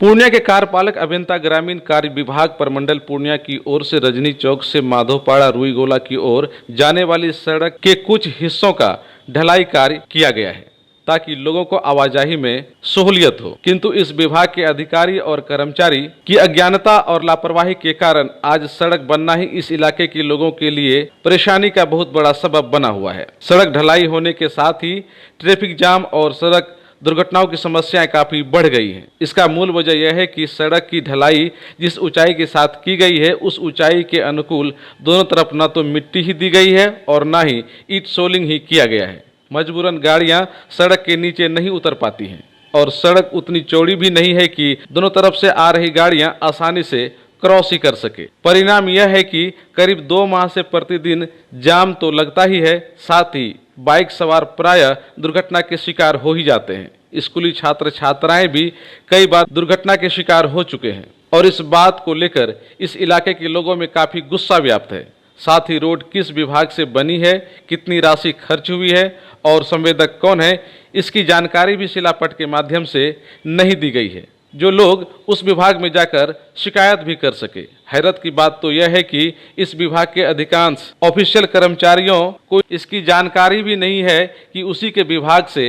पूर्णिया के कार्यपालक अभियंता ग्रामीण कार्य विभाग प्रमंडल पूर्णिया की ओर से रजनी चौक से माधोपाड़ा रुईगोला की ओर जाने वाली सड़क के कुछ हिस्सों का ढलाई कार्य किया गया है ताकि लोगों को आवाजाही में सहूलियत हो, किंतु इस विभाग के अधिकारी और कर्मचारी की अज्ञानता और लापरवाही के कारण आज सड़क बनना ही इस इलाके के लोगों के लिए परेशानी का बहुत बड़ा सबब बना हुआ है। सड़क ढलाई होने के साथ ही ट्रैफिक जाम और सड़क दुर्घटनाओं की समस्याएं काफी बढ़ गई हैं। इसका मूल वजह यह है कि सड़क की ढलाई जिस ऊंचाई के साथ की गई है उस ऊंचाई के अनुकूल दोनों तरफ न तो मिट्टी ही दी गई है और न ही ईंट सोलिंग ही किया गया है। मजबूरन गाड़ियां सड़क के नीचे नहीं उतर पाती हैं और सड़क उतनी चौड़ी भी नहीं है कि दोनों तरफ से आ रही गाड़ियां आसानी से क्रॉस ही कर सके। परिणाम यह है कि करीब 2 माह से प्रतिदिन जाम तो लगता ही है, साथ ही बाइक सवार प्रायः दुर्घटना के शिकार हो ही जाते हैं। स्कूली छात्र छात्राएं भी कई बार दुर्घटना के शिकार हो चुके हैं और इस बात को लेकर इस इलाके के लोगों में काफी गुस्सा व्याप्त है। साथ ही रोड किस विभाग से बनी है, कितनी राशि खर्च हुई है और संवेदक कौन है, इसकी जानकारी भी शिलापट के माध्यम से नहीं दी गई है जो लोग उस विभाग में जाकर शिकायत भी कर सके। हैरत की बात तो यह है कि इस विभाग के अधिकांश ऑफिशियल कर्मचारियों को इसकी जानकारी भी नहीं है कि उसी के विभाग से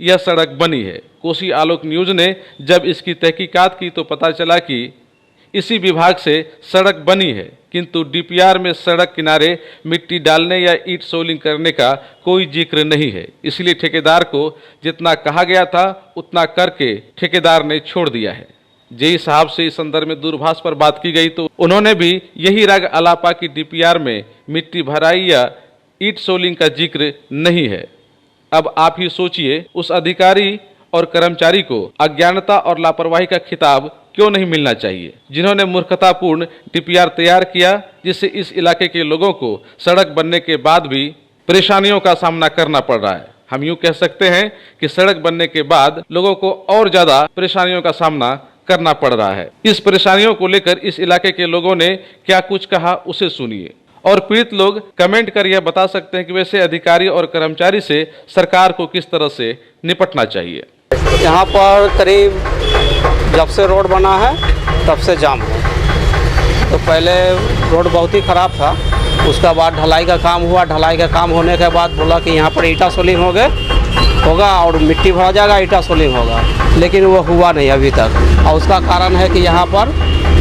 यह सड़क बनी है। कोसी आलोक न्यूज ने जब इसकी तहकीकात की तो पता चला कि इसी विभाग से सड़क बनी है, किंतु डीपीआर में सड़क किनारे मिट्टी डालने या ईंट सोलिंग करने का कोई जिक्र नहीं है। इसलिए ठेकेदार को जितना कहा गया था उतना करके ठेकेदार ने छोड़ दिया है। जेई साहब से इस संदर्भ में दूरभाष पर बात की गई तो उन्होंने भी यही राग अलापा की डीपीआर में मिट्टी भराई या ईंट सोलिंग का जिक्र नहीं है। अब आप ही सोचिए, उस अधिकारी और कर्मचारी को अज्ञानता और लापरवाही का खिताब क्यों नहीं मिलना चाहिए, जिन्होंने मूर्खतापूर्ण डीपीआर तैयार किया, जिससे इस इलाके के लोगों को सड़क बनने के बाद भी परेशानियों का सामना करना पड़ रहा है। हम यूं कह सकते हैं कि सड़क बनने के बाद लोगों को और ज्यादा परेशानियों का सामना करना पड़ रहा है। इस परेशानियों को लेकर इस इलाके के लोगों ने क्या कुछ कहा, उसे सुनिए और पीड़ित लोग कमेंट कर यह बता सकते हैं कि वैसे अधिकारी और कर्मचारी से सरकार को किस तरह से निपटना चाहिए। यहाँ पर करीब जब से रोड बना है तब से जाम है। तो पहले रोड बहुत ही ख़राब था, उसका बाद ढलाई का काम हुआ। ढलाई का काम होने के बाद बोला कि यहाँ पर ईटा सोलिंग होगा और मिट्टी भरा जाएगा, ईटा सोलिंग होगा, लेकिन वो हुआ नहीं अभी तक। और उसका कारण है कि यहाँ पर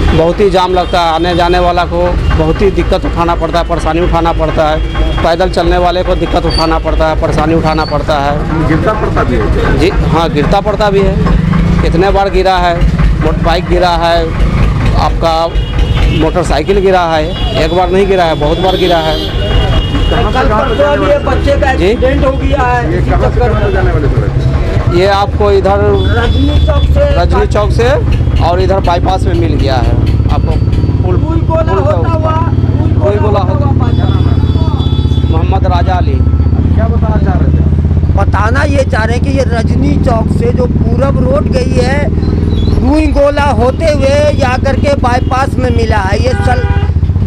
बहुत ही जाम लगता है, आने जाने वाला को बहुत ही दिक्कत उठाना पड़ता है, परेशानी उठाना पड़ता है। पैदल चलने वाले को दिक्कत उठाना पड़ता है, परेशानी उठाना पड़ता है। गिरता पड़ता भी है जी हाँ, गिरता पड़ता भी है। कितने बार गिरा है, बाइक गिरा है, आपका मोटरसाइकिल गिरा है, एक बार नहीं गिरा है, बहुत बार गिरा है। बच्चे का एक्सीडेंट हो गया है। ये कहाँ से कहाँ जाने वाले सड़क? ये आपको इधर रजनी चौक से और इधर बाईपास में मिल गया है आपको। मोहम्मद राजा अली। क्या बताना चाह रहे थे? बताना ये चाह रहे हैं कि ये रजनी चौक से जो पूरब रोड गई है रुईगोला होते हुए या करके बाईपास में मिला है। ये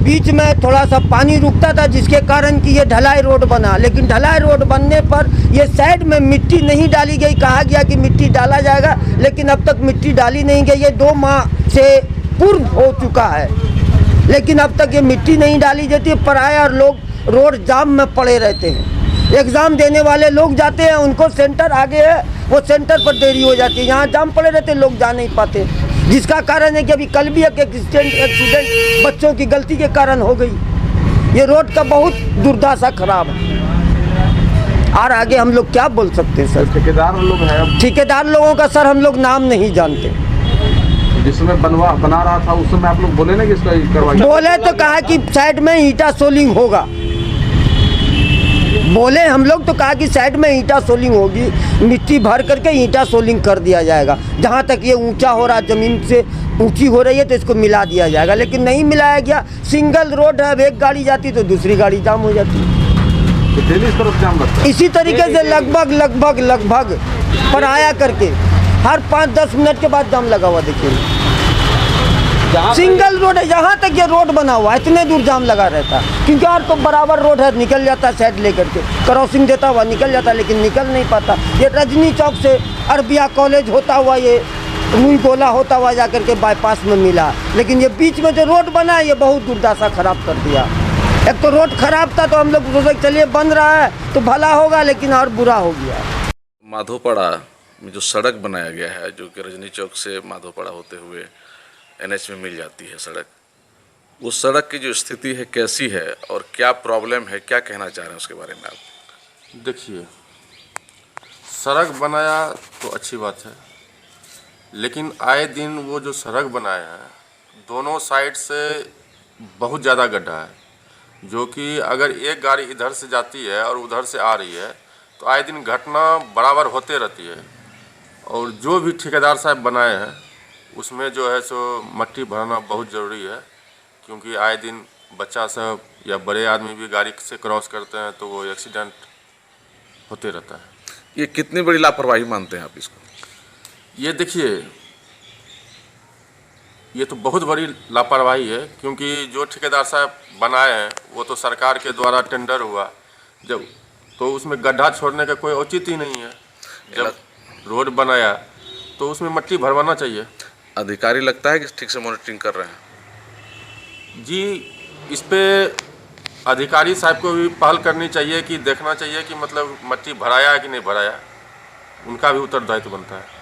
बीच में थोड़ा सा पानी रुकता था जिसके कारण कि ये ढलाई रोड बना, लेकिन ढलाई रोड बनने पर ये साइड में मिट्टी नहीं डाली गई। कहा गया कि मिट्टी डाला जाएगा, लेकिन अब तक मिट्टी डाली नहीं गई। ये 2 माह से पूर्व हो चुका है, लेकिन अब तक ये मिट्टी नहीं डाली जाती है। पराया और लोग रोड जाम में पड़े रहते हैं। एग्ज़ाम देने वाले लोग जाते हैं, उनको सेंटर आगे है, वो सेंटर पर देरी हो जाती है। यहाँ जाम पड़े रहते, लोग जा नहीं पाते, जिसका कारण है कि अभी कल भी एक एक्सीडेंट बच्चों की गलती के कारण हो गई। ये रोड का बहुत दुर्दशा खराब है और आगे हम लोग क्या बोल सकते हैं सर। ठेकेदार लोग हैं, ठेकेदार लोगों का सर हम लोग नाम नहीं जानते। जिसमें बना रहा था उस समय आप लोग बोले ना कि इसका करवाइए। बोले तो कहा कि साइड में ईटा सोलिंग होगा, बोले हम लोग तो कहा कि साइड में ईटा सोलिंग होगी, मिट्टी भर करके ईटा सोलिंग कर दिया जाएगा। जहाँ तक ये ऊंचा हो रहा, ज़मीन से ऊंची हो रही है तो इसको मिला दिया जाएगा, लेकिन नहीं मिलाया गया। सिंगल रोड है, एक गाड़ी जाती तो दूसरी गाड़ी जाम हो जाती। तो डेली इस तरफ जाम लगता है। इसी तरीके से लगभग पराया करके हर 5-10 मिनट के बाद जाम लगा हुआ। देखिए सिंगल रोड है, जहाँ तक ये रोड बना हुआ है इतने दूर जाम लगा रहता है, क्योंकि और तो बराबर रोड है, निकल जाता है साइड लेकर के, क्रॉसिंग देता हुआ निकल जाता है, लेकिन निकल नहीं पाता। ये रजनी चौक से अरबिया कॉलेज होता हुआ ये रूई गोला होता हुआ जा करके बाईपास में मिला। लेकिन ये बीच में जो रोड बना है ये बहुत दुर्दशा खराब कर दिया। एक तो रोड खराब था तो हम लोग सोचे चलिए बन रहा है तो भला होगा, लेकिन और बुरा हो गया। माधोपाड़ा में जो सड़क बनाया गया है, जो कि रजनी चौक से माधोपाड़ा होते हुए NH में मिल जाती है सड़क, उस सड़क की जो स्थिति है कैसी है और क्या प्रॉब्लम है, क्या कहना चाह रहे हैं उसके बारे में आप? देखिए, सड़क बनाया तो अच्छी बात है, लेकिन आए दिन वो जो सड़क बनाया है दोनों साइड से बहुत ज़्यादा गड्ढा है, जो कि अगर एक गाड़ी इधर से जाती है और उधर से आ रही है तो आए दिन घटना बराबर होते रहती है। और जो भी ठेकेदार साहब बनाए हैं उसमें जो है सो मट्टी भरना बहुत ज़रूरी है, क्योंकि आए दिन बच्चा सब या बड़े आदमी भी गाड़ी से क्रॉस करते हैं तो वो एक्सीडेंट होते रहता है। ये कितनी बड़ी लापरवाही मानते हैं आप इसको? ये देखिए, ये तो बहुत बड़ी लापरवाही है, क्योंकि जो ठेकेदार साहब बनाए हैं वो तो सरकार के द्वारा टेंडर हुआ, जब तो उसमें गड्ढा छोड़ने का कोई औचित्य ही नहीं है। जब रोड बनाया तो उसमें मट्टी भरवाना चाहिए। अधिकारी लगता है कि ठीक से मॉनिटरिंग कर रहे हैं? जी, इस पे अधिकारी साहब को भी पहल करनी चाहिए कि देखना चाहिए कि मतलब मट्टी भराया है कि नहीं भराया, उनका भी उत्तरदायित्व बनता है।